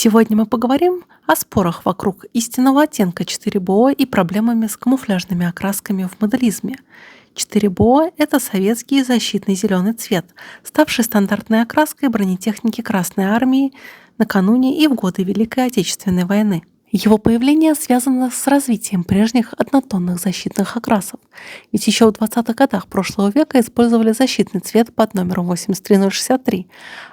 Сегодня мы поговорим о спорах вокруг истинного оттенка 4БО и проблемами с камуфляжными окрасками в моделизме. 4БО – это советский защитный зеленый цвет, ставший стандартной окраской бронетехники Красной Армии накануне и в годы Великой Отечественной войны. Его появление связано с развитием прежних однотонных защитных окрасов, ведь еще в 20-х годах прошлого века использовали защитный цвет под номером 83063,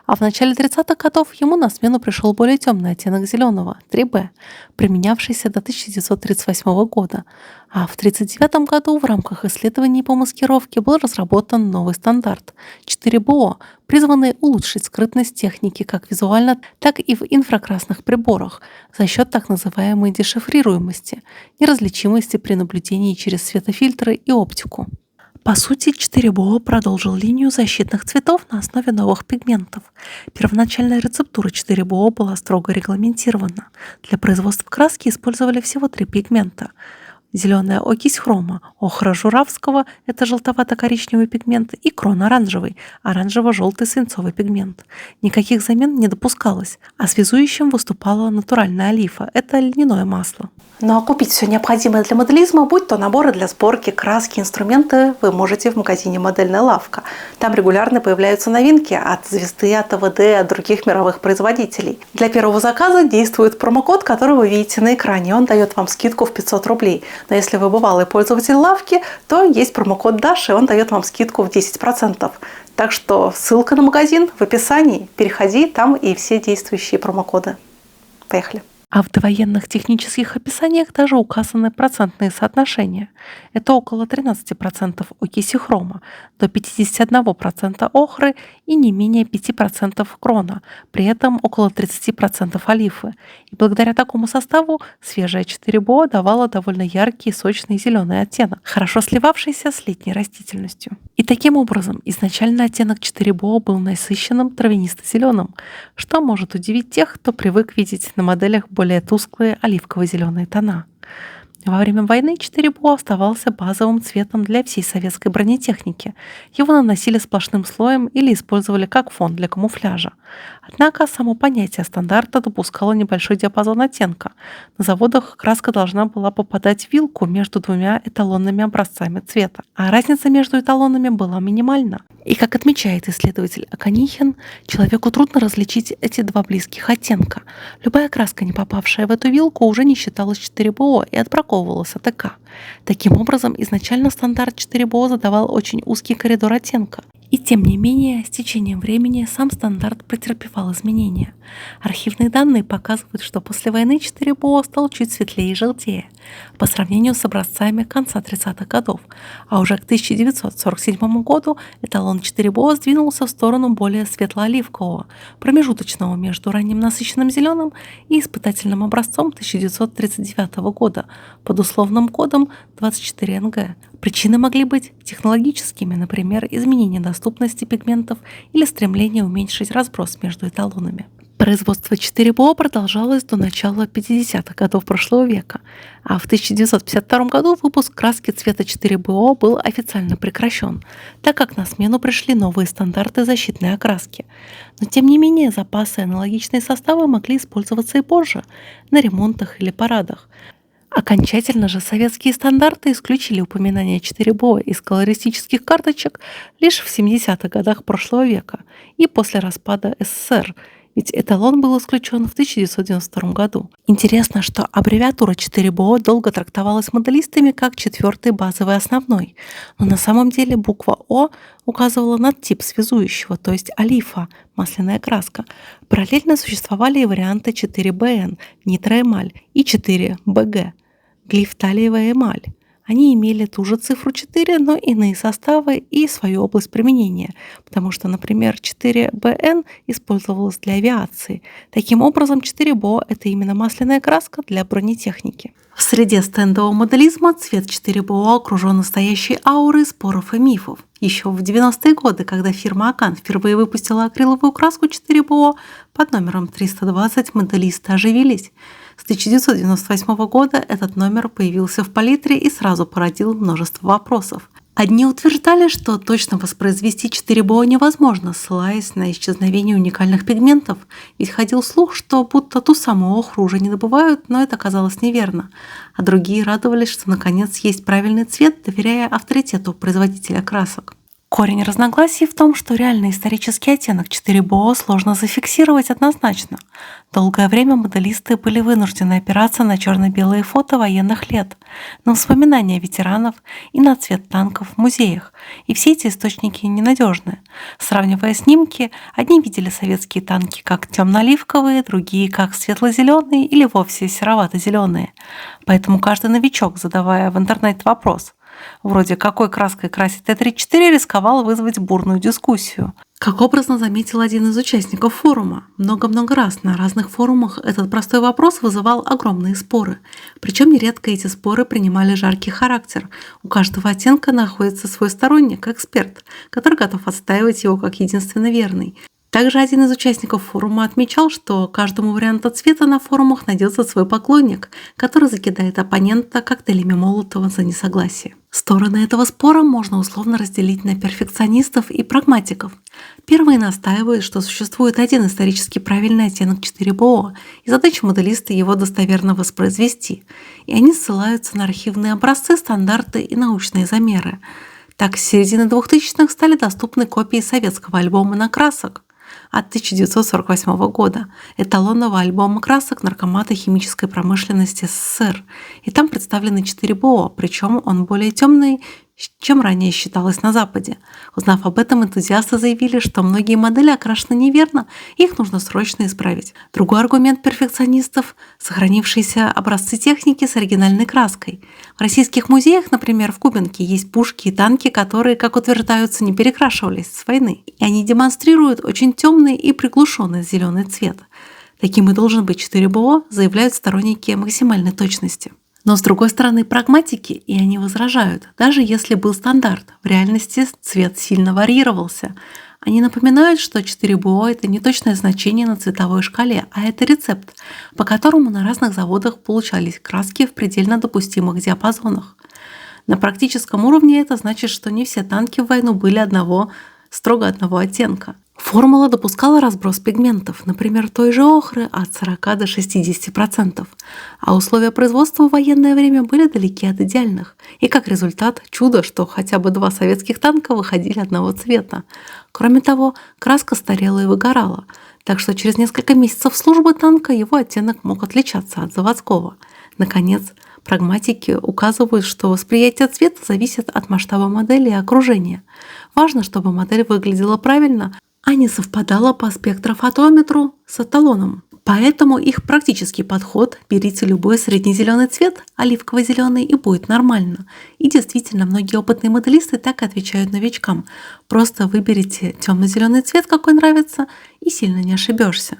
а в начале 30-х годов ему на смену пришел более темный оттенок зеленого – 3B, применявшийся до 1938 года, а в 1939 году в рамках исследований по маскировке был разработан новый стандарт – 4БО, призванный улучшить скрытность техники как визуально, так и в инфракрасных приборах за счет так называемой дешифрируемости, неразличимости при наблюдении через светофильтры и оптику. По сути, 4БО продолжил линию защитных цветов на основе новых пигментов. Первоначальная рецептура 4БО была строго регламентирована. Для производства краски использовали всего 3 пигмента. Зеленая окись хрома, охра журавского – это желтовато-коричневый пигмент, и крон оранжевый, оранжево-желтый свинцовый пигмент. Никаких замен не допускалось, а связующим выступала натуральная олифа – это льняное масло. Ну а купить все необходимое для моделизма, будь то наборы для сборки, краски, инструменты, вы можете в магазине «Модельная лавка». Там регулярно появляются новинки от Звезды, от АВД, от других мировых производителей. Для первого заказа действует промокод, который вы видите на экране. Он дает вам скидку в 500 рублей. Но если вы бывалый пользователь лавки, то есть промокод Даша, и он дает вам скидку в 10%. Так что ссылка на магазин в описании. Переходи, там и все действующие промокоды. Поехали. А в довоенных технических описаниях даже указаны процентные соотношения. Это около 13% окиси хрома, до 51% охры и не менее 5% крона, при этом около 30% олифы. И благодаря такому составу свежая 4БО давала довольно яркий, сочный зеленый оттенок, хорошо сливавшийся с летней растительностью. И таким образом изначально оттенок 4БО был насыщенным травянисто-зеленым, что может удивить тех, кто привык видеть на моделях более тусклые оливково-зеленые тона. Во время войны 4БО оставался базовым цветом для всей советской бронетехники. Его наносили сплошным слоем или использовали как фон для камуфляжа. Однако само понятие стандарта допускало небольшой диапазон оттенка. На заводах краска должна была попадать в вилку между двумя эталонными образцами цвета, а разница между эталонами была минимальна. И как отмечает исследователь Аканихин, человеку трудно различить эти два близких оттенка. Любая краска, не попавшая в эту вилку, уже не считалась 4БО и отбраковывалась АТК. Таким образом, изначально стандарт 4БО задавал очень узкий коридор оттенка. И тем не менее, с течением времени сам стандарт претерпевал изменения. Архивные данные показывают, что после войны 4БО стал чуть светлее и желтее по сравнению с образцами конца 30-х годов, а уже к 1947 году эталон 4БО сдвинулся в сторону более светло-оливкового, промежуточного между ранним насыщенным зеленым и испытательным образцом 1939 года под условным кодом 24НГ. Причины могли быть технологическими, например, изменение доступности пигментов или стремление уменьшить разброс между эталонами. Производство 4БО продолжалось до начала 50-х годов прошлого века, а в 1952 году выпуск краски цвета 4БО был официально прекращен, так как на смену пришли новые стандарты защитной окраски. Но тем не менее запасы и аналогичные составы могли использоваться и позже, на ремонтах или парадах. Окончательно же советские стандарты исключили упоминание 4БО из колористических карточек лишь в 70-х годах прошлого века и после распада СССР, ведь эталон был исключен в 1992 году. Интересно, что аббревиатура 4БО долго трактовалась моделистами как четвертый базовый основной, но на самом деле буква О указывала на тип связующего, то есть олифа, масляная краска. Параллельно существовали и варианты 4БН, нитроэмаль, и 4БГ, глифталиевая эмаль. Они имели ту же цифру 4, но иные составы и свою область применения, потому что, например, 4БН использовалась для авиации. Таким образом, 4БО – это именно масляная краска для бронетехники. В среде стендового моделизма цвет 4БО окружен настоящей аурой споров и мифов. Еще в 90-е годы, когда фирма Акан впервые выпустила акриловую краску 4БО под номером 320, моделисты оживились. С 1998 года этот номер появился в палитре и сразу породил множество вопросов. Одни утверждали, что точно воспроизвести 4БО невозможно, ссылаясь на исчезновение уникальных пигментов, ведь ходил слух, что будто ту самую охру уже не добывают, но это оказалось неверно. А другие радовались, что наконец есть правильный цвет, доверяя авторитету производителя красок. Корень разногласий в том, что реальный исторический оттенок 4БО сложно зафиксировать однозначно. Долгое время моделисты были вынуждены опираться на черно-белые фото военных лет, на воспоминания ветеранов и на цвет танков в музеях, и все эти источники ненадежны. Сравнивая снимки, одни видели советские танки как темно-оливковые, другие как светло-зеленые или вовсе серовато-зеленые. Поэтому каждый новичок, задавая в интернете вопрос, вроде «какой краской красить Т-34», рисковал вызвать бурную дискуссию. Как образно заметил один из участников форума, много-много раз на разных форумах этот простой вопрос вызывал огромные споры. Причем нередко эти споры принимали жаркий характер. У каждого оттенка находится свой сторонник, эксперт, который готов отстаивать его как единственно верный. Также один из участников форума отмечал, что каждому варианту цвета на форумах найдется свой поклонник, который закидает оппонента коктейлями Молотова за несогласие. Стороны этого спора можно условно разделить на перфекционистов и прагматиков. Первые настаивают, что существует один исторически правильный оттенок 4БО, и задача моделиста его достоверно воспроизвести. И они ссылаются на архивные образцы, стандарты и научные замеры. Так, с середины 2000-х стали доступны копии советского альбома «Накрасок» от 1948 года, эталонного альбома красок Наркомата химической промышленности СССР. И там представлены 4БО, причем он более темный, чем ранее считалось на Западе. Узнав об этом, энтузиасты заявили, что многие модели окрашены неверно, и их нужно срочно исправить. Другой аргумент перфекционистов – сохранившиеся образцы техники с оригинальной краской. В российских музеях, например, в Кубинке, есть пушки и танки, которые, как утверждаются, не перекрашивались с войны. И они демонстрируют очень темный и приглушенный зеленый цвет. Таким и должен быть 4БО, заявляют сторонники максимальной точности. Но с другой стороны прагматики, и они возражают, даже если был стандарт, в реальности цвет сильно варьировался. Они напоминают, что 4БО – это не точное значение на цветовой шкале, а это рецепт, по которому на разных заводах получались краски в предельно допустимых диапазонах. На практическом уровне это значит, что не все танки в войну были строго одного оттенка. Формула допускала разброс пигментов, например, той же охры от 40 до 60%, а условия производства в военное время были далеки от идеальных. И как результат, чудо, что хотя бы 2 советских танка выходили одного цвета. Кроме того, краска старела и выгорала, так что через несколько месяцев службы танка его оттенок мог отличаться от заводского. Наконец, прагматики указывают, что восприятие цвета зависит от масштаба модели и окружения. Важно, чтобы модель выглядела правильно, а не совпадала по спектрофотометру с эталоном. Поэтому их практический подход – берите любой среднезеленый цвет, оливково-зеленый, и будет нормально. И действительно, многие опытные моделисты так и отвечают новичкам. Просто выберите темно-зеленый цвет, какой нравится, и сильно не ошибешься.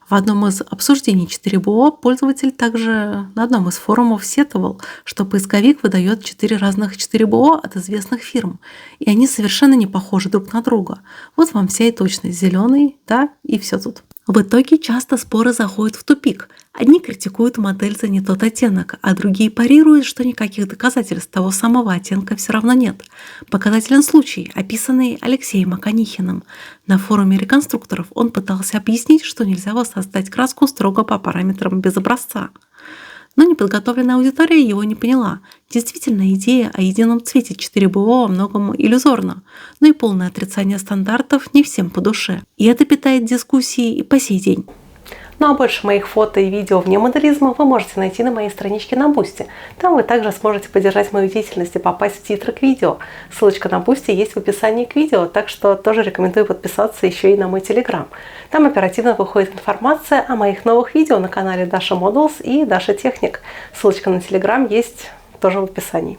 В одном из обсуждений 4БО пользователь также на одном из форумов сетовал, что поисковик выдает 4 разных 4БО от известных фирм, и они совершенно не похожи друг на друга. Вот вам вся и точность. Зеленый, да, и все тут. В итоге часто споры заходят в тупик. Одни критикуют модель за не тот оттенок, а другие парируют, что никаких доказательств того самого оттенка все равно нет. Показателен случай, описанный Алексеем Аканихиным. На форуме реконструкторов он пытался объяснить, что нельзя воссоздать краску строго по параметрам без образца. Но неподготовленная аудитория его не поняла. Действительно, идея о едином цвете 4БО во многом иллюзорна, но и полное отрицание стандартов не всем по душе. И это питает дискуссии и по сей день. Ну а больше моих фото и видео вне моделизма вы можете найти на моей страничке на Boosty. Там вы также сможете поддержать мою деятельность и попасть в титры к видео. Ссылочка на Boosty есть в описании к видео, так что тоже рекомендую подписаться еще и на мой Telegram. Там оперативно выходит информация о моих новых видео на канале Dasha Models и Dasha Technic. Ссылочка на Telegram есть тоже в описании.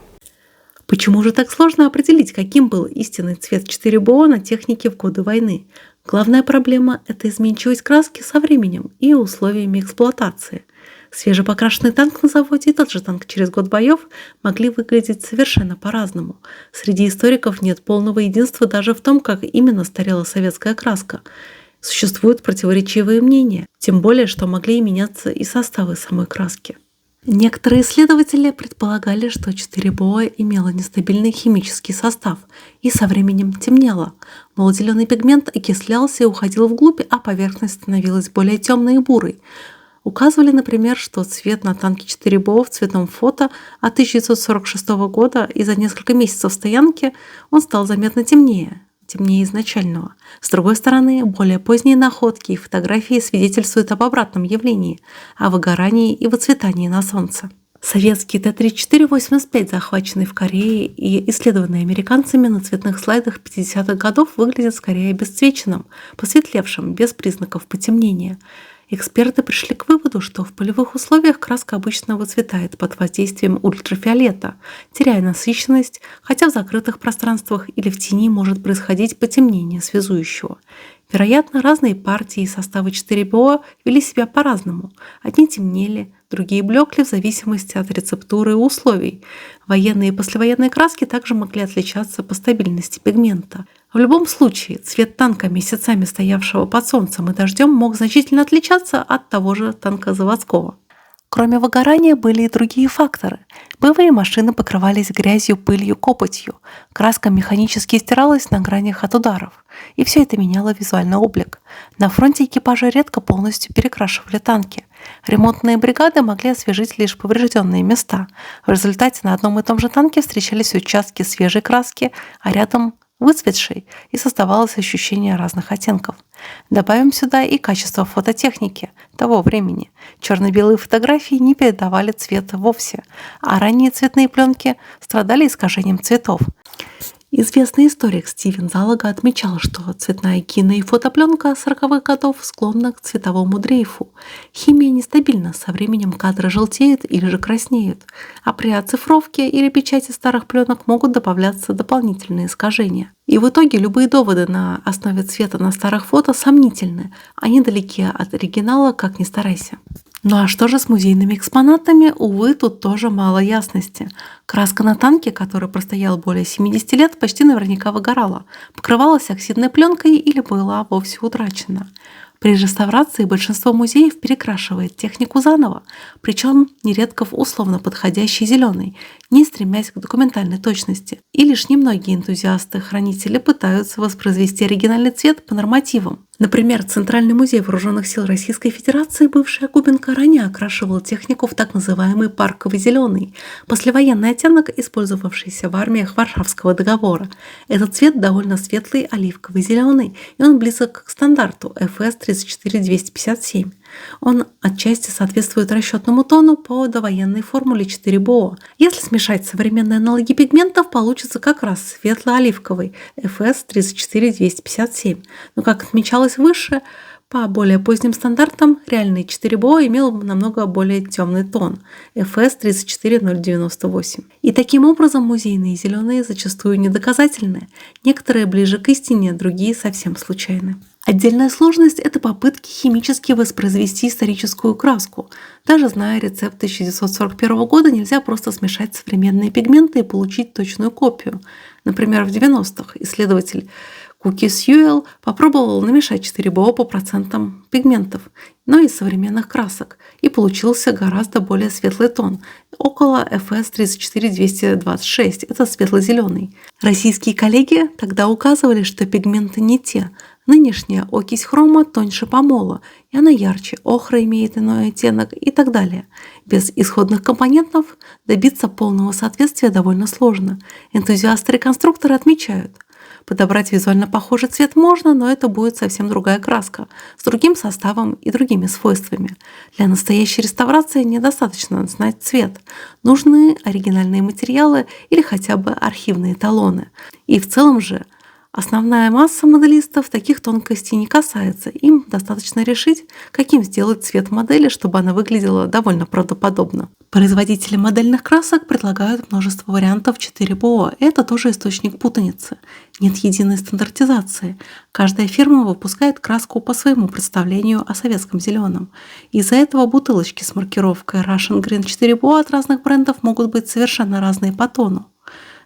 Почему же так сложно определить, каким был истинный цвет 4БО на технике в годы войны? Главная проблема – это изменчивость краски со временем и условиями эксплуатации. Свежепокрашенный танк на заводе и тот же танк через год боев могли выглядеть совершенно по-разному. Среди историков нет полного единства даже в том, как именно старела советская краска. Существуют противоречивые мнения, тем более, что могли и меняться и составы самой краски. Некоторые исследователи предполагали, что 4БО имело нестабильный химический состав и со временем темнело. Мол, зеленый пигмент окислялся и уходил вглубь, а поверхность становилась более темной и бурой. Указывали, например, что цвет на танке 4БО в цветном фото от 1946 года, и за несколько месяцев стоянки он стал заметно темнее изначального. С другой стороны, более поздние находки и фотографии свидетельствуют об обратном явлении, о выгорании и выцветании на солнце. Советский Т-34-85, захваченный в Корее и исследованный американцами на цветных слайдах 50-х годов, выглядит скорее обесцвеченным, посветлевшим, без признаков потемнения. Эксперты пришли к выводу, что в полевых условиях краска обычно выцветает под воздействием ультрафиолета, теряя насыщенность, хотя в закрытых пространствах или в тени может происходить потемнение связующего. Вероятно, разные партии и составы 4БО вели себя по-разному. Одни темнели, другие блекли в зависимости от рецептуры и условий. Военные и послевоенные краски также могли отличаться по стабильности пигмента. В любом случае, цвет танка, месяцами стоявшего под солнцем и дождем, мог значительно отличаться от того же танка заводского. Кроме выгорания были и другие факторы. Боевые машины покрывались грязью, пылью, копотью. Краска механически стиралась на гранях от ударов. И все это меняло визуальный облик. На фронте экипажи редко полностью перекрашивали танки. Ремонтные бригады могли освежить лишь поврежденные места. В результате на одном и том же танке встречались участки свежей краски, а рядом выцветшей, и создавалось ощущение разных оттенков. Добавим сюда и качество фототехники того времени. Черно-белые фотографии не передавали цвет вовсе, а ранние цветные пленки страдали искажением цветов. Известный историк Стивен Залага отмечал, что цветная кино- и фотопленка 40-х годов склонна к цветовому дрейфу. Химия нестабильна, со временем кадры желтеют или же краснеют, а при оцифровке или печати старых пленок могут добавляться дополнительные искажения. И в итоге любые доводы на основе цвета на старых фото сомнительны, они далеки от оригинала, как ни старайся. Ну а что же с музейными экспонатами? Увы, тут тоже мало ясности. Краска на танке, который простоял более 70 лет, почти наверняка выгорала, покрывалась оксидной пленкой или была вовсе утрачена. При реставрации большинство музеев перекрашивает технику заново, причем нередко в условно подходящий зеленый, не стремясь к документальной точности. И лишь немногие энтузиасты-хранители пытаются воспроизвести оригинальный цвет по нормативам. Например, Центральный музей вооруженных сил Российской Федерации, бывшая Губинка, ранее окрашивал технику в так называемый парковый зеленый, послевоенный оттенок, использовавшийся в армиях Варшавского договора. Этот цвет довольно светлый оливковый зеленый, и он близок к стандарту ФС 34257. Он отчасти соответствует расчетному тону по довоенной формуле 4БО. Если смешать современные аналоги пигментов, получится как раз светло-оливковый ФС 34257. Но, как отмечалось выше, по более поздним стандартам реальный 4БО имел намного более темный тон ФС 34098. И таким образом музейные зеленые зачастую недоказательны. Некоторые ближе к истине, другие совсем случайны. Отдельная сложность – это попытки химически воспроизвести историческую краску. Даже зная рецепт 1941 года, нельзя просто смешать современные пигменты и получить точную копию. Например, в 90-х исследователь Куки Сьюэлл попробовал намешать 4БО по процентам пигментов, но из современных красок, и получился гораздо более светлый тон, около ФС 34226, это светло-зеленый. Российские коллеги тогда указывали, что пигменты не те. Нынешняя окись хрома тоньше помола, и она ярче, охра имеет иной оттенок и так далее. Без исходных компонентов добиться полного соответствия довольно сложно. Энтузиасты-реконструкторы отмечают, подобрать визуально похожий цвет можно, но это будет совсем другая краска, с другим составом и другими свойствами. Для настоящей реставрации недостаточно знать цвет. Нужны оригинальные материалы или хотя бы архивные талоны. И в целом же основная масса моделистов таких тонкостей не касается. Им достаточно решить, каким сделать цвет модели, чтобы она выглядела довольно правдоподобно. Производители модельных красок предлагают множество вариантов 4БО. Это тоже источник путаницы. Нет единой стандартизации. Каждая фирма выпускает краску по своему представлению о советском зеленом. Из-за этого бутылочки с маркировкой Russian Green 4БО от разных брендов могут быть совершенно разные по тону.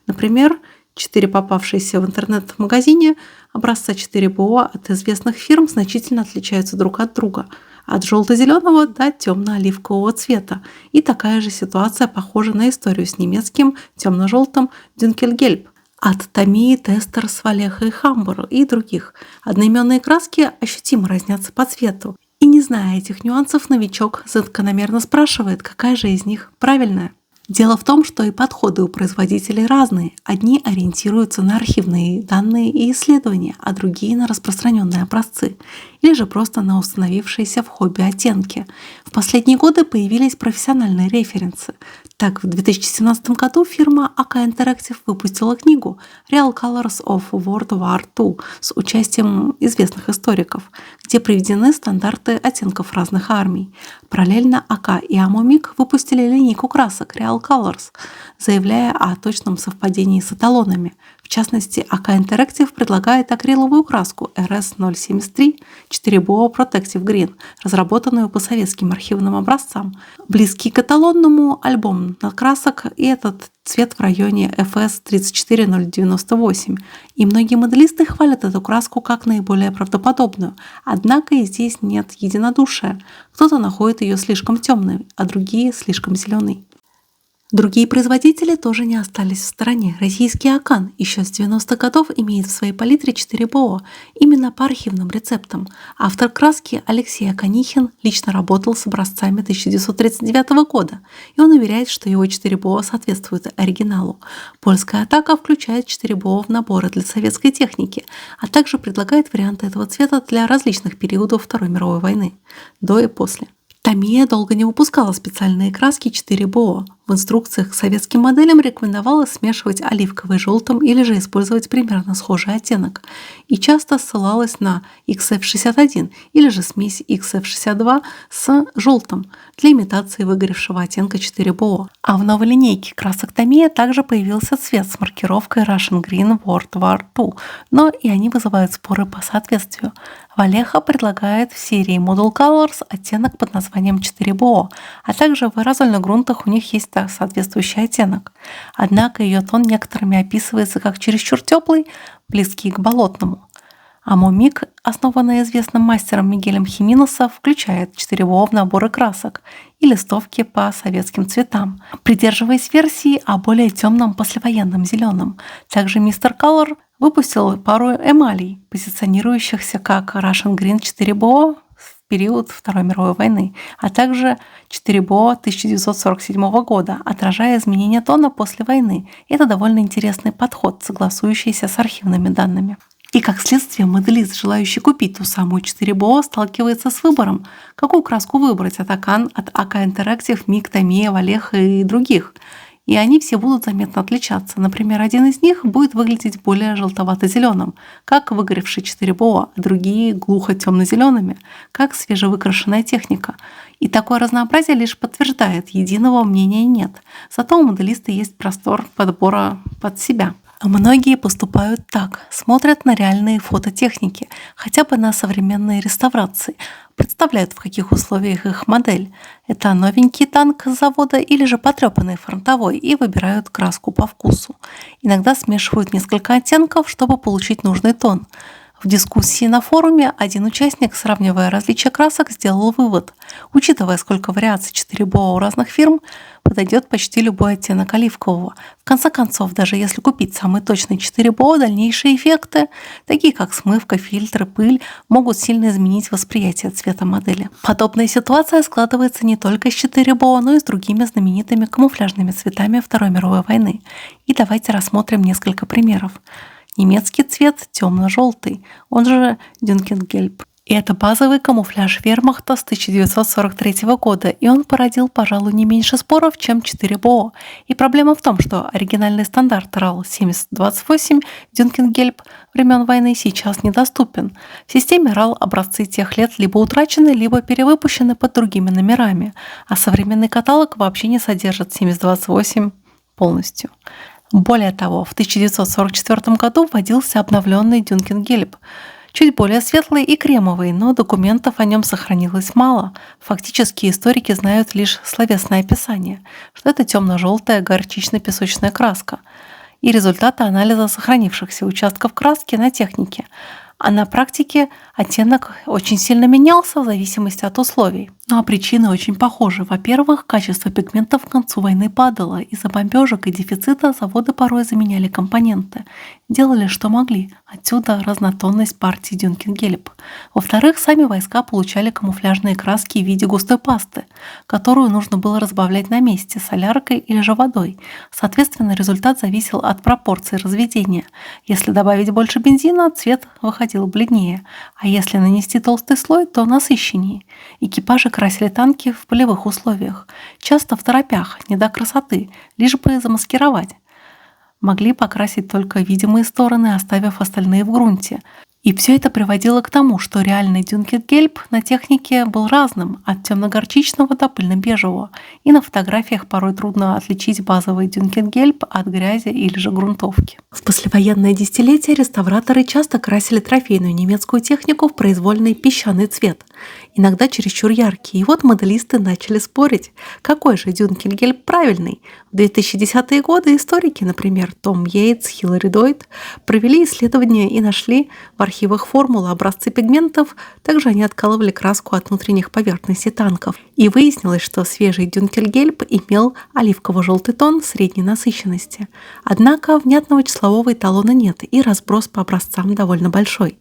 Например, 4 попавшиеся в интернет-магазине образца 4БО от известных фирм значительно отличаются друг от друга. от желто-зеленого до темно-оливкового цвета. И такая же ситуация похожа на историю с немецким темно-желтым Дюнкельгельб от Томии, Тестерс, Валеха и Хамбур и других. Одноименные краски ощутимо разнятся по цвету. И не зная этих нюансов, новичок закономерно спрашивает, какая же из них правильная. Дело в том, что и подходы у производителей разные. Одни ориентируются на архивные данные и исследования, а другие на распространенные образцы, или же просто на установившиеся в хобби оттенки. В последние годы появились профессиональные референсы. Так, в 2017 году фирма AK Interactive выпустила книгу Real Colors of World War II с участием известных историков, где приведены стандарты оттенков разных армий. Параллельно AK и Amomik выпустили линейку красок Real Colors, заявляя о точном совпадении с эталонами. В частности, AK Interactive предлагает акриловую краску RS073 4BO Protective Green, разработанную по советским архивным образцам. Близкий к эталонному альбом красок и этот цвет в районе FS 34098. И многие моделисты хвалят эту краску как наиболее правдоподобную. Однако и здесь нет единодушия. Кто-то находит ее слишком темной, а другие слишком зеленой. Другие производители тоже не остались в стороне. Российский Акан еще с 90-х годов имеет в своей палитре 4 БО, именно по архивным рецептам. Автор краски Алексей Аканихин лично работал с образцами 1939 года, и он уверяет, что его 4 БО соответствуют оригиналу. Польская атака включает 4 БО в наборы для советской техники, а также предлагает варианты этого цвета для различных периодов Второй мировой войны, до и после. Томия долго не выпускала специальные краски 4 БО. В инструкциях к советским моделям рекомендовалось смешивать оливковый с желтым или же использовать примерно схожий оттенок. И часто ссылалась на XF61 или же смесь XF62 с желтым для имитации выгоревшего оттенка 4 БО. А в новой линейке красок Томия также появился цвет с маркировкой Russian Green World War II, но и они вызывают споры по соответствию. Валеха предлагает в серии Model Colors оттенок под названием 4 БО, а также в аэрозольных грунтах у них есть соответствующий оттенок. Однако ее тон некоторыми описывается как чересчур теплый, близкий к болотному. Амомик, основанная известным мастером Мигелем Химиносом, включает 4 БО в наборы красок и листовки по советским цветам, придерживаясь версии о более темном послевоенном зеленом. Также Mr. Color выпустил пару эмалей, позиционирующихся как Russian Green 4 БО в период Второй мировой войны, а также 4 БО 1947 года, отражая изменения тона после войны. Это довольно интересный подход, согласующийся с архивными данными. И как следствие, моделист, желающий купить ту самую 4 БО, сталкивается с выбором, какую краску выбрать от AK Interactive, MIG, Tamiya, Валеха и других. И они все будут заметно отличаться. Например, один из них будет выглядеть более желтовато-зеленым, как выгоревший 4 БО, а другие глухо темно-зелеными, как свежевыкрашенная техника. И такое разнообразие лишь подтверждает, единого мнения нет. Зато у моделиста есть простор подбора под себя. Многие поступают так, смотрят на реальные фототехники, хотя бы на современные реставрации, представляют, в каких условиях их модель. Это новенький танк с завода или же потрепанный фронтовой, и выбирают краску по вкусу. Иногда смешивают несколько оттенков, чтобы получить нужный тон. В дискуссии на форуме один участник, сравнивая различия красок, сделал вывод. Учитывая, сколько вариаций 4 БО у разных фирм, подойдет почти любой оттенок оливкового. В конце концов, даже если купить самый точный 4 БО, дальнейшие эффекты, такие как смывка, фильтры, пыль, могут сильно изменить восприятие цвета модели. Подобная ситуация складывается не только с 4 БО, но и с другими знаменитыми камуфляжными цветами Второй мировой войны. И давайте рассмотрим несколько примеров. Немецкий цвет темно-желтый, он же Дюнкельгельб. И это базовый камуфляж вермахта с 1943 года, и он породил, пожалуй, не меньше споров, чем 4 БО. И проблема в том, что оригинальный стандарт RAL 7028 Дюнкельгельб времен войны сейчас недоступен. В системе RAL образцы тех лет либо утрачены, либо перевыпущены под другими номерами, а современный каталог вообще не содержит 7028 полностью. Более того, в 1944 году вводился обновленный Дюнкельгельб, чуть более светлый и кремовый, но документов о нем сохранилось мало. Фактически историки знают лишь словесное описание, что это темно-желтая горчично-песочная краска и результаты анализа сохранившихся участков краски на технике. А на практике оттенок очень сильно менялся в зависимости от условий. Ну а причины очень похожи. Во-первых, качество пигментов к концу войны падало. Из-за бомбежек и дефицита заводы порой заменяли компоненты. Делали, что могли. Отсюда разнотонность партии Дюнкельгельб. Во-вторых, сами войска получали камуфляжные краски в виде густой пасты, которую нужно было разбавлять на месте соляркой или же водой. Соответственно, результат зависел от пропорции разведения. Если добавить больше бензина, цвет выходил бледнее, а если нанести толстый слой, то насыщеннее. Экипажи красили танки в полевых условиях, часто в торопях, не до красоты, лишь бы замаскировать. Могли покрасить только видимые стороны, оставив остальные в грунте. И все это приводило к тому, что реальный Дюнкельгельб на технике был разным, от темно-горчичного до пыльно-бежевого, и на фотографиях порой трудно отличить базовый Дюнкельгельб от грязи или же грунтовки. В послевоенное десятилетие реставраторы часто красили трофейную немецкую технику в произвольный песчаный цвет, иногда чересчур яркий. И вот моделисты начали спорить, какой же Дюнкельгельб правильный. В 2010-е годы историки, например, Том Йейтс, Хиллари Дойд, провели исследования и нашли в архивах формулы, образцы пигментов. Также они откалывали краску от внутренних поверхностей танков. И выяснилось, что свежий Дюнкельгельб имел оливково-желтый тон средней насыщенности. Однако внятного числового эталона нет, и разброс по образцам довольно большой.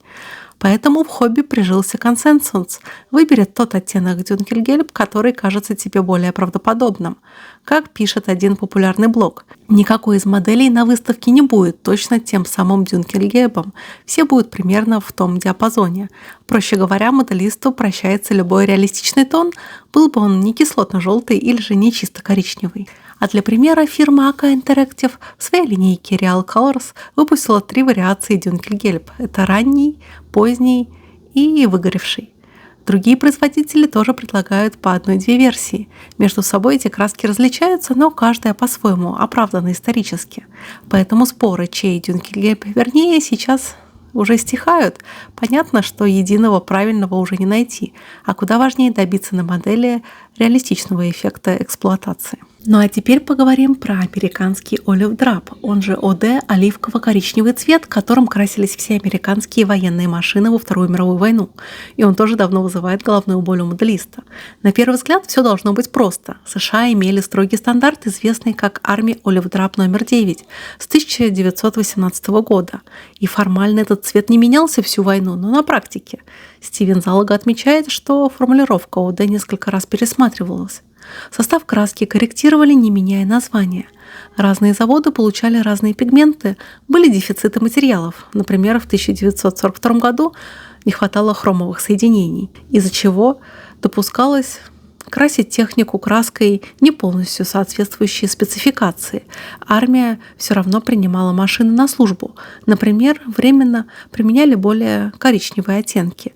Поэтому в хобби прижился консенсус. Выбери тот оттенок Дюнкельгельб, который кажется тебе более правдоподобным. Как пишет один популярный блог, никакой из моделей на выставке не будет точно тем самым Дюнкельгельбом. Все будут примерно в том диапазоне. Проще говоря, моделисту прощается любой реалистичный тон, был бы он не кислотно-желтый или же не чисто коричневый. А для примера фирма AK Interactive в своей линейке Real Colors выпустила 3 вариации Дюнкельгельб. Это ранний, поздний и выгоревший. Другие производители тоже предлагают по 1-2 версии. Между собой эти краски различаются, но каждая по-своему оправдана исторически. Поэтому споры, чей Дюнкельгельб вернее, сейчас уже стихают. Понятно, что единого правильного уже не найти, а куда важнее добиться на модели реалистичного эффекта эксплуатации. Ну а теперь поговорим про американский Olive Drab, он же ОД оливково-коричневый цвет, которым красились все американские военные машины во Вторую мировую войну. И он тоже давно вызывает головную боль у моделиста. На первый взгляд все должно быть просто. США имели строгий стандарт, известный как Army Olive Drab номер 9 с 1918 года. И формально этот цвет не менялся всю войну, но на практике. Стивен Залога отмечает, что формулировка ОД несколько раз пересматривалась. Состав краски корректировали, не меняя названия. Разные заводы получали разные пигменты, были дефициты материалов. Например, в 1942 году не хватало хромовых соединений, из-за чего допускалось красить технику краской, не полностью соответствующей спецификации. Армия все равно принимала машины на службу. Например, временно применяли более коричневые оттенки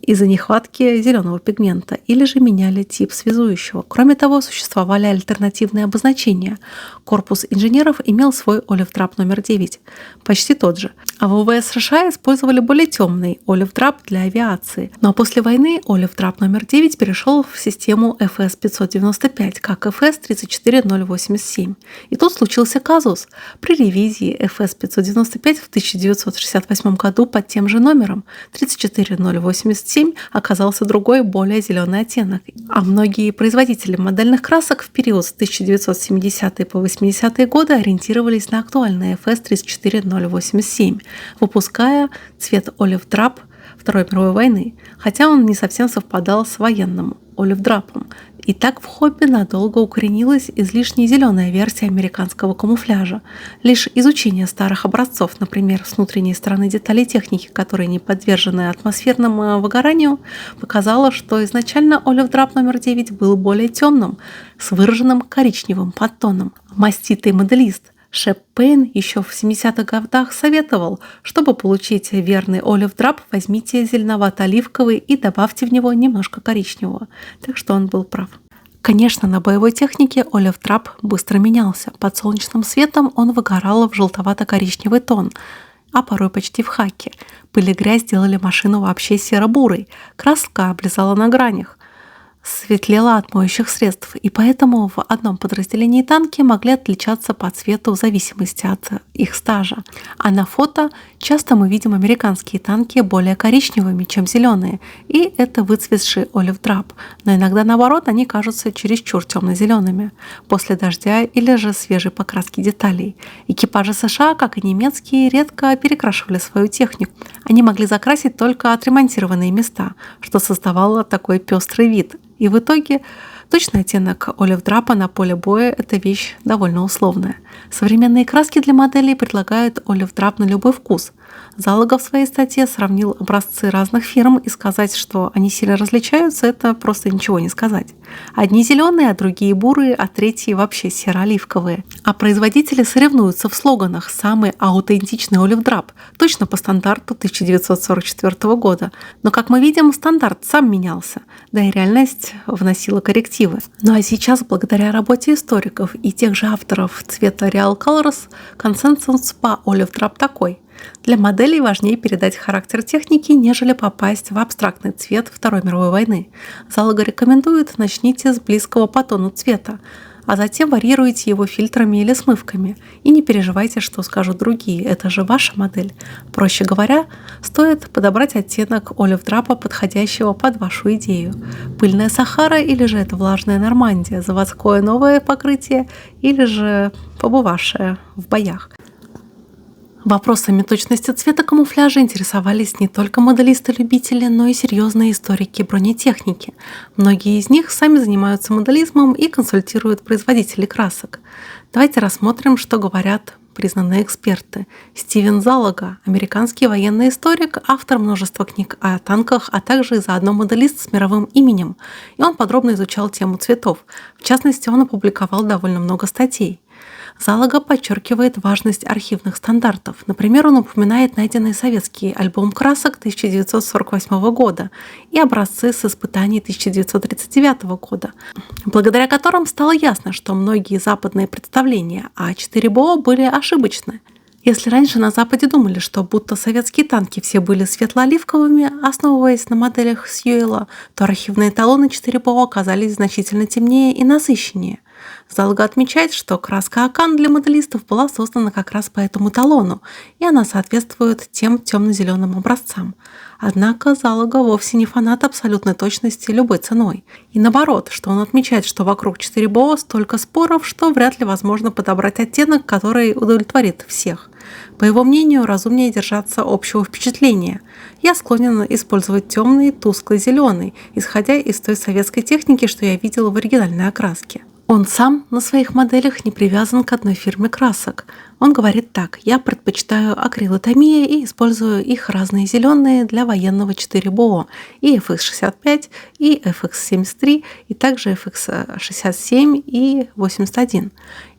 из-за нехватки зеленого пигмента или же меняли тип связующего. Кроме того, существовали альтернативные обозначения. Корпус инженеров имел свой Olive Drab номер 9, почти тот же. А в ВВС США использовали более темный Olive Drab для авиации. Но после войны Olive Drab номер 9 перешел в систему FS 595, как FS 34087. И тут случился казус. При ревизии FS 595 в 1968 году под тем же номером 34087 оказался другой, более зеленый оттенок. А многие производители модельных красок в период с 1970 по 80-е годы ориентировались на актуальный FS 34087, выпуская цвет Olive Drab Второй мировой войны, хотя он не совсем совпадал с военным Olive Drab'ом. И так в хобби надолго укоренилась излишне зеленая версия американского камуфляжа. Лишь изучение старых образцов, например, с внутренней стороны деталей техники, которые не подвержены атмосферному выгоранию, показало, что изначально Olive Drab номер 9 был более темным, с выраженным коричневым подтоном. Маститый моделист Шеп Пейн еще в 70-х годах советовал, чтобы получить верный Olive Drab, возьмите зеленовато-оливковый и добавьте в него немножко коричневого. Так что он был прав. Конечно, на боевой технике Olive Drab быстро менялся. Под солнечным светом он выгорал в желтовато-коричневый тон, а порой почти в хаки. Пыль и грязь делали машину вообще серо-бурой. Краска облезала на гранях, светлела от моющих средств, и поэтому в одном подразделении танки могли отличаться по цвету в зависимости от их стажа. А на фото Часто мы видим американские танки более коричневыми, чем зеленые, и это выцветший олив драп, но иногда наоборот они кажутся чересчур темно-зелеными после дождя или же свежей покраски деталей. Экипажи США, как и немецкие, редко перекрашивали свою технику. Они могли закрасить только отремонтированные места, что создавало такой пестрый вид. И в итоге точный оттенок олив-драпа на поле боя – это вещь довольно условная. Современные краски для моделей предлагают олив-драп на любой вкус. Залога в своей статье сравнил образцы разных фирм, и сказать, что они сильно различаются, это просто ничего не сказать. Одни зеленые, а другие бурые, а третьи вообще серо-оливковые. А производители соревнуются в слоганах «Самый аутентичный олив-драп», точно по стандарту 1944 года. Но, как мы видим, стандарт сам менялся, да и реальность вносила коррективы. Ну а сейчас, благодаря работе историков и тех же авторов цвета Real Colors, консенсус по олив-драп такой. Для моделей важнее передать характер техники, нежели попасть в абстрактный цвет Второй мировой войны. Залога рекомендует: начните с близкого по тону цвета, а затем варьируйте его фильтрами или смывками. И не переживайте, что скажут другие, это же ваша модель. Проще говоря, стоит подобрать оттенок олив-драпа, подходящего под вашу идею. Пыльная Сахара или же это влажная Нормандия, заводское новое покрытие или же побывавшее в боях. Вопросами точности цвета камуфляжа интересовались не только моделисты-любители, но и серьезные историки бронетехники. Многие из них сами занимаются моделизмом и консультируют производителей красок. Давайте рассмотрим, что говорят признанные эксперты. Стивен Залога, американский военный историк, автор множества книг о танках, а также заодно моделист с мировым именем. И он подробно изучал тему цветов. В частности, он опубликовал довольно много статей. Залога подчеркивает важность архивных стандартов. Например, он упоминает найденный советский альбом красок 1948 года и образцы с испытаний 1939 года, благодаря которым стало ясно, что многие западные представления о 4БО были ошибочны. Если раньше на Западе думали, что будто советские танки все были светло-оливковыми, основываясь на моделях Сьюэлла, то архивные талоны 4БО оказались значительно темнее и насыщеннее. Залога отмечает, что краска Акан для моделистов была создана как раз по этому талону, и она соответствует тем темно-зеленым образцам. Однако Залога вовсе не фанат абсолютной точности любой ценой. И наоборот, что он отмечает, что вокруг 4БО столько споров, что вряд ли возможно подобрать оттенок, который удовлетворит всех. По его мнению, разумнее держаться общего впечатления. Я склонен использовать темный, тусклый зеленый, исходя из той советской техники, что я видела в оригинальной окраске. Он сам на своих моделях не привязан к одной фирме красок. Он говорит так: я предпочитаю акрилотомия и использую их разные зеленые для военного 4БО, и FX65, и FX73, и также FX67 и 81.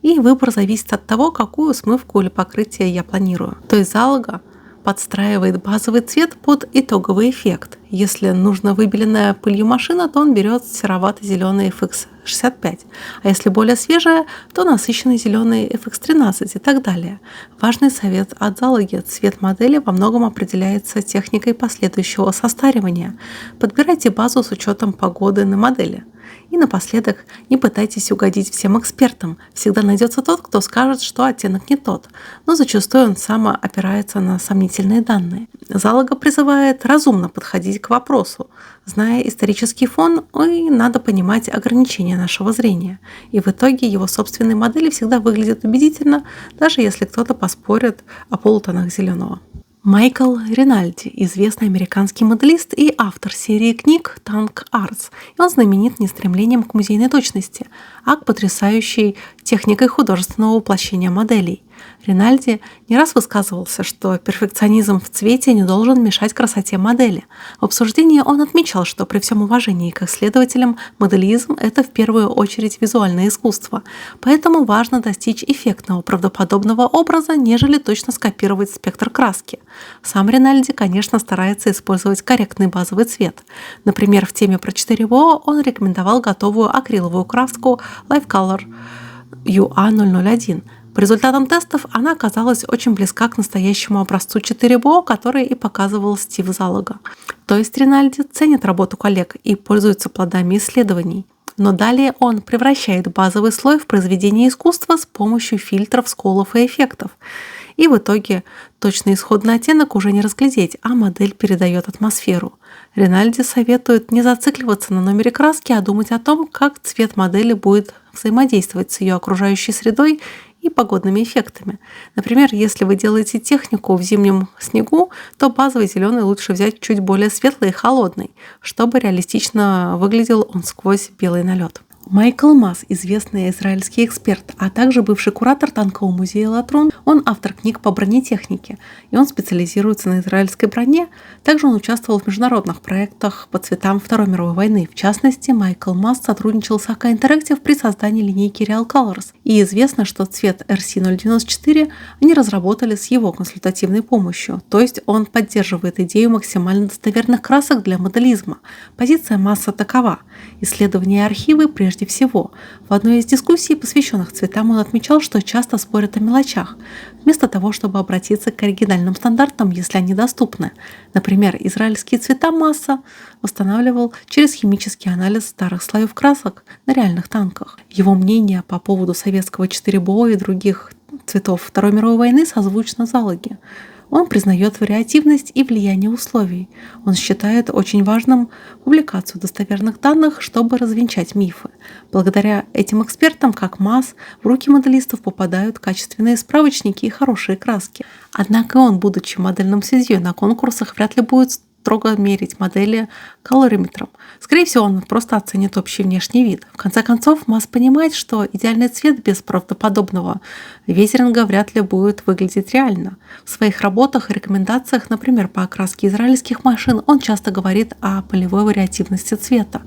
И выбор зависит от того, какую смывку или покрытие я планирую. То есть Залога подстраивает базовый цвет под итоговый эффект. Если нужна выбеленная пылью машина, то он берет серовато-зеленый FX65, а если более свежая, то насыщенный зеленый FX13 и так далее. Важный совет от Залоги: цвет модели во многом определяется техникой последующего состаривания. Подбирайте базу с учетом погоды на модели. И напоследок, не пытайтесь угодить всем экспертам. Всегда найдется тот, кто скажет, что оттенок не тот, но зачастую он сам опирается на сомнительные данные. Залога призывает разумно подходить к вопросу. Зная исторический фон, надо понимать ограничения нашего зрения. И в итоге его собственные модели всегда выглядят убедительно, даже если кто-то поспорит о полутонах зеленого. Майкл Ринальди – известный американский моделист и автор серии книг «Tank Arts». И он знаменит не стремлением к музейной точности, а к потрясающей техникой художественного воплощения моделей. Ринальди не раз высказывался, что перфекционизм в цвете не должен мешать красоте модели. В обсуждении он отмечал, что при всем уважении к исследователям, моделизм – это в первую очередь визуальное искусство, поэтому важно достичь эффектного, правдоподобного образа, нежели точно скопировать спектр краски. Сам Ринальди, конечно, старается использовать корректный базовый цвет. Например, в теме про 4БО он рекомендовал готовую акриловую краску Life Color UA001. По результатам тестов она оказалась очень близка к настоящему образцу 4БО, который и показывал Стив Залога. То есть Ринальди ценит работу коллег и пользуется плодами исследований. Но далее он превращает базовый слой в произведение искусства с помощью фильтров, сколов и эффектов. И в итоге точный исходный оттенок уже не разглядеть, а модель передает атмосферу. Ринальди советует не зацикливаться на номере краски, а думать о том, как цвет модели будет взаимодействовать с ее окружающей средой и погодными эффектами. Например, если вы делаете технику в зимнем снегу, то базовый зеленый лучше взять чуть более светлый и холодный, чтобы реалистично выглядел он сквозь белый налет. Майкл Масс, известный израильский эксперт, а также бывший куратор танкового музея «Латрон», он автор книг по бронетехнике, и он специализируется на израильской броне. Также он участвовал в международных проектах по цветам Второй мировой войны. В частности, Майкл Масс сотрудничал с АК Interactive при создании линейки Real Colors, и известно, что цвет RC094 они разработали с его консультативной помощью, то есть он поддерживает идею максимально достоверных красок для моделизма. Позиция Масса такова: исследования и архивы прежде всего. В одной из дискуссий, посвященных цветам, он отмечал, что часто спорят о мелочах, вместо того, чтобы обратиться к оригинальным стандартам, если они доступны. Например, израильские цвета Масса восстанавливал через химический анализ старых слоев красок на реальных танках. Его мнение по поводу советского 4БО и других цветов Второй мировой войны созвучно Залаги. Он признает вариативность и влияние условий. Он считает очень важным публикацию достоверных данных, чтобы развенчать мифы. Благодаря этим экспертам, как Масс, в руки моделистов попадают качественные справочники и хорошие краски. Однако он, будучи модельным судьей на конкурсах, вряд ли будет строго мерить модели колориметром. Скорее всего, он просто оценит общий внешний вид. В конце концов, Масс понимает, что идеальный цвет без правдоподобного везеринга вряд ли будет выглядеть реально. В своих работах и рекомендациях, например, по окраске израильских машин, он часто говорит о полевой вариативности цвета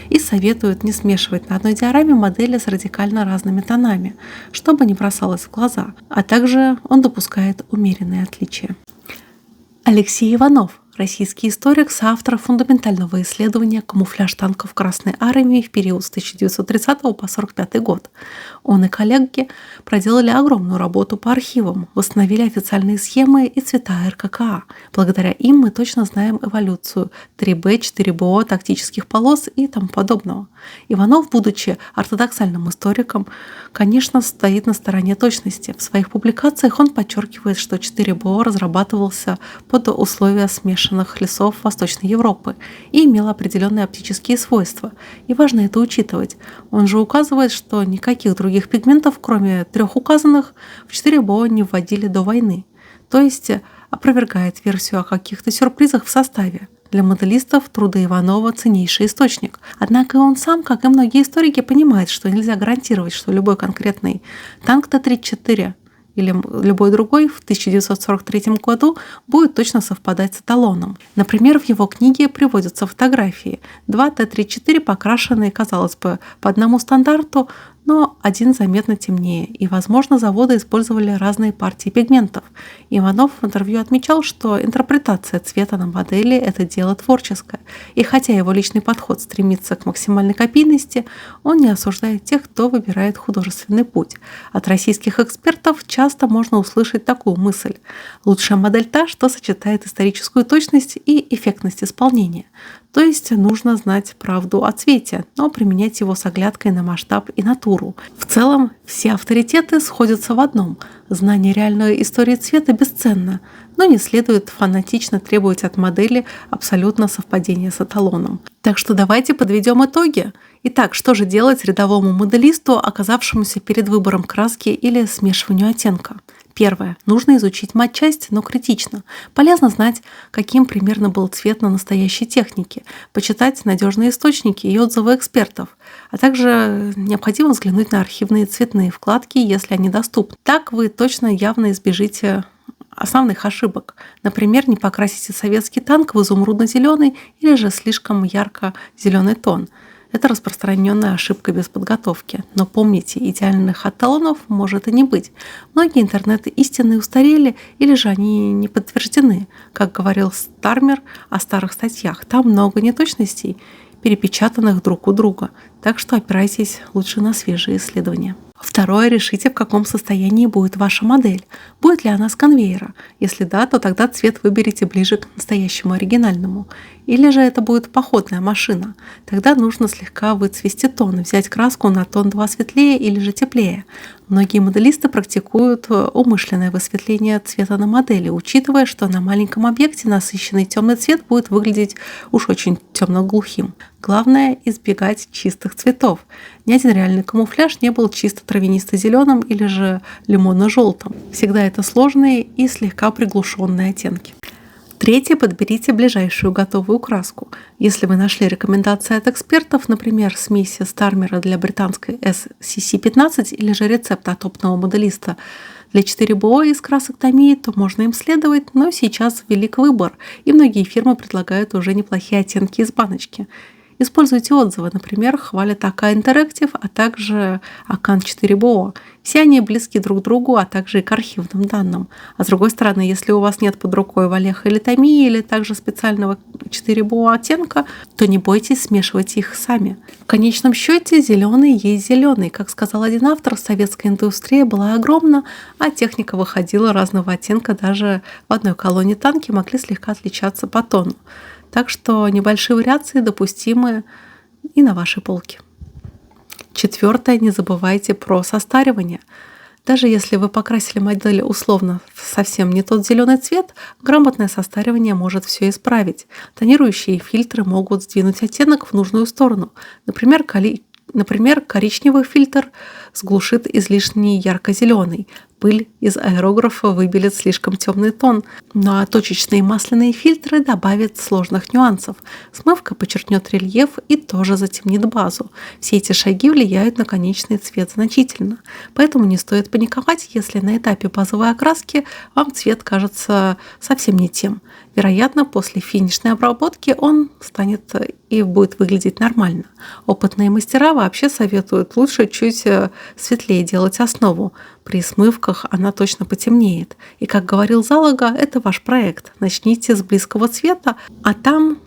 и советует не смешивать на одной диораме модели с радикально разными тонами, чтобы не бросалось в глаза, а также он допускает умеренные отличия. Алексей Иванов, российский историк, соавтор фундаментального исследования «Камуфляж танков Красной Армии в период с 1930 по 1945 год». Он и коллеги проделали огромную работу по архивам, восстановили официальные схемы и цвета РККА. Благодаря им мы точно знаем эволюцию 3Б, 4БО, тактических полос и тому подобного. Иванов, будучи ортодоксальным историком, конечно, стоит на стороне точности. В своих публикациях он подчеркивает, что 4БО разрабатывался под условия смешанных лесов Восточной Европы и имел определенные оптические свойства. И важно это учитывать. Он же указывает, что никаких других пигментов, кроме 3 указанных, в 4БО не вводили до войны. То есть опровергает версию о каких-то сюрпризах в составе. Для моделистов труды Иванова ценнейший источник. Однако он сам, как и многие историки, понимает, что нельзя гарантировать, что любой конкретный танк Т-34 или любой другой в 1943 году будет точно совпадать с эталоном. Например, в его книге приводятся фотографии. 2 Т-34 покрашенные, казалось бы, по одному стандарту, но один заметно темнее, и, возможно, заводы использовали разные партии пигментов. Иванов в интервью отмечал, что интерпретация цвета на модели – это дело творческое, и хотя его личный подход стремится к максимальной копийности, он не осуждает тех, кто выбирает художественный путь. От российских экспертов часто можно услышать такую мысль: лучшая модель та, что сочетает историческую точность и эффектность исполнения. То есть нужно знать правду о цвете, но применять его с оглядкой на масштаб и натуру. В целом, все авторитеты сходятся в одном: знание реальной истории цвета бесценно, но не следует фанатично требовать от модели абсолютно совпадения с эталоном. Так что давайте подведем итоги. Итак, что же делать рядовому моделисту, оказавшемуся перед выбором краски или смешиванию оттенка? Первое. Нужно изучить матчасть, но критично. Полезно знать, каким примерно был цвет на настоящей технике, почитать надежные источники и отзывы экспертов, а также необходимо взглянуть на архивные цветные вкладки, если они доступны. Так вы точно явно избежите основных ошибок. Например, не покрасите советский танк в изумрудно-зеленый или же слишком ярко-зеленый тон. Это распространенная ошибка без подготовки. Но помните, идеальных эталонов может и не быть. Многие интернет-истины устарели или же они не подтверждены. Как говорил Стармер о старых статьях, там много неточностей, перепечатанных друг у друга. Так что опирайтесь лучше на свежие исследования. Второе. Решите, в каком состоянии будет ваша модель. Будет ли она с конвейера? Если да, то тогда цвет выберите ближе к настоящему оригинальному. Или же это будет походная машина. Тогда нужно слегка выцвести тон, взять краску на тон 2 светлее или же теплее. Многие моделисты практикуют умышленное высветление цвета на модели, учитывая, что на маленьком объекте насыщенный темный цвет будет выглядеть уж очень темно-глухим. Главное – избегать чистых цветов. Ни один реальный камуфляж не был чисто травянисто-зеленым или же лимонно-желтым. Всегда это сложные и слегка приглушенные оттенки. Третье. Подберите ближайшую готовую краску. Если вы нашли рекомендации от экспертов, например, смеси Стармера для британской SCC-15 или же рецепт от опытного моделиста для 4BO из красок Tamiya, то можно им следовать, но сейчас велик выбор, и многие фирмы предлагают уже неплохие оттенки из баночки. Используйте отзывы, например, хвалят АК Interactive, а также Akan 4BO. Все они близки друг к другу, а также и к архивным данным. А с другой стороны, если у вас нет под рукой Валеха или Tamiya, или также специального 4BO оттенка, то не бойтесь смешивать их сами. В конечном счете, зеленый есть зеленый. Как сказал один автор, советская индустрия была огромна, а техника выходила разного оттенка, даже в одной колонне танки могли слегка отличаться по тону. Так что небольшие вариации допустимы и на вашей полке. Четвертое. Не забывайте про состаривание. Даже если вы покрасили модель условно в совсем не тот зеленый цвет, грамотное состаривание может все исправить. Тонирующие фильтры могут сдвинуть оттенок в нужную сторону. Например, коричневый фильтр сглушит излишний ярко-зеленый. Пыль из аэрографа выбелит слишком темный тон, ну а точечные масляные фильтры добавят сложных нюансов. Смывка подчеркнет рельеф и тоже затемнит базу. Все эти шаги влияют на конечный цвет значительно. Поэтому не стоит паниковать, если на этапе базовой окраски вам цвет кажется совсем не тем. Вероятно, после финишной обработки он станет и будет выглядеть нормально. Опытные мастера вообще советуют лучше чуть светлее делать основу. При смывках она точно потемнеет. И, как говорил Залога, это ваш проект. Начните с близкого цвета, а там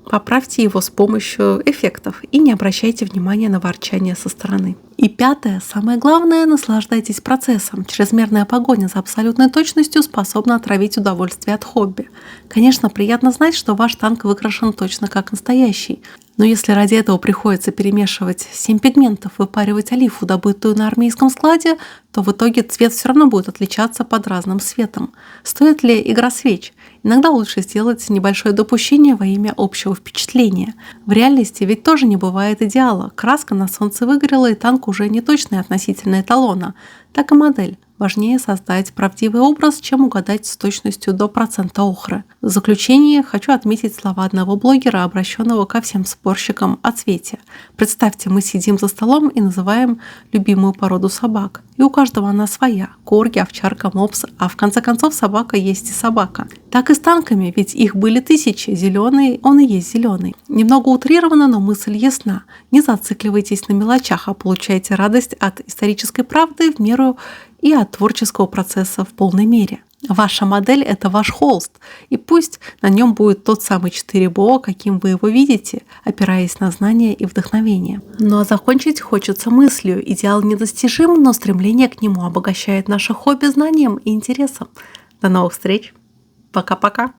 поправьте его с помощью эффектов и не обращайте внимания на ворчание со стороны. И пятое, самое главное, наслаждайтесь процессом. Чрезмерная погоня за абсолютной точностью способна отравить удовольствие от хобби. Конечно, приятно знать, что ваш танк выкрашен точно как настоящий. Но если ради этого приходится перемешивать 7 пигментов, выпаривать олифу, добытую на армейском складе, то в итоге цвет все равно будет отличаться под разным светом. Стоит ли игра свеч? Иногда лучше сделать небольшое допущение во имя общего впечатления. В реальности ведь тоже не бывает идеала. Краска на солнце выгорела, и танк уже не точный относительно эталона. Так и модель. Важнее создать правдивый образ, чем угадать с точностью до процента охры. В заключение хочу отметить слова одного блогера, обращенного ко всем спорщикам о цвете. Представьте, мы сидим за столом и называем любимую породу собак. И у каждого она своя. Корги, овчарка, мопс, а в конце концов собака есть и собака. Так и с танками, ведь их были тысячи. Зеленый, он и есть зеленый. Немного утрировано, но мысль ясна. Не зацикливайтесь на мелочах, а получайте радость от исторической правды в меру и от творческого процесса в полной мере. Ваша модель – это ваш холст, и пусть на нем будет тот самый 4BO, каким вы его видите, опираясь на знания и вдохновение. Ну а закончить хочется мыслью. Идеал недостижим, но стремление к нему обогащает наше хобби знанием и интересом. До новых встреч. Пока-пока.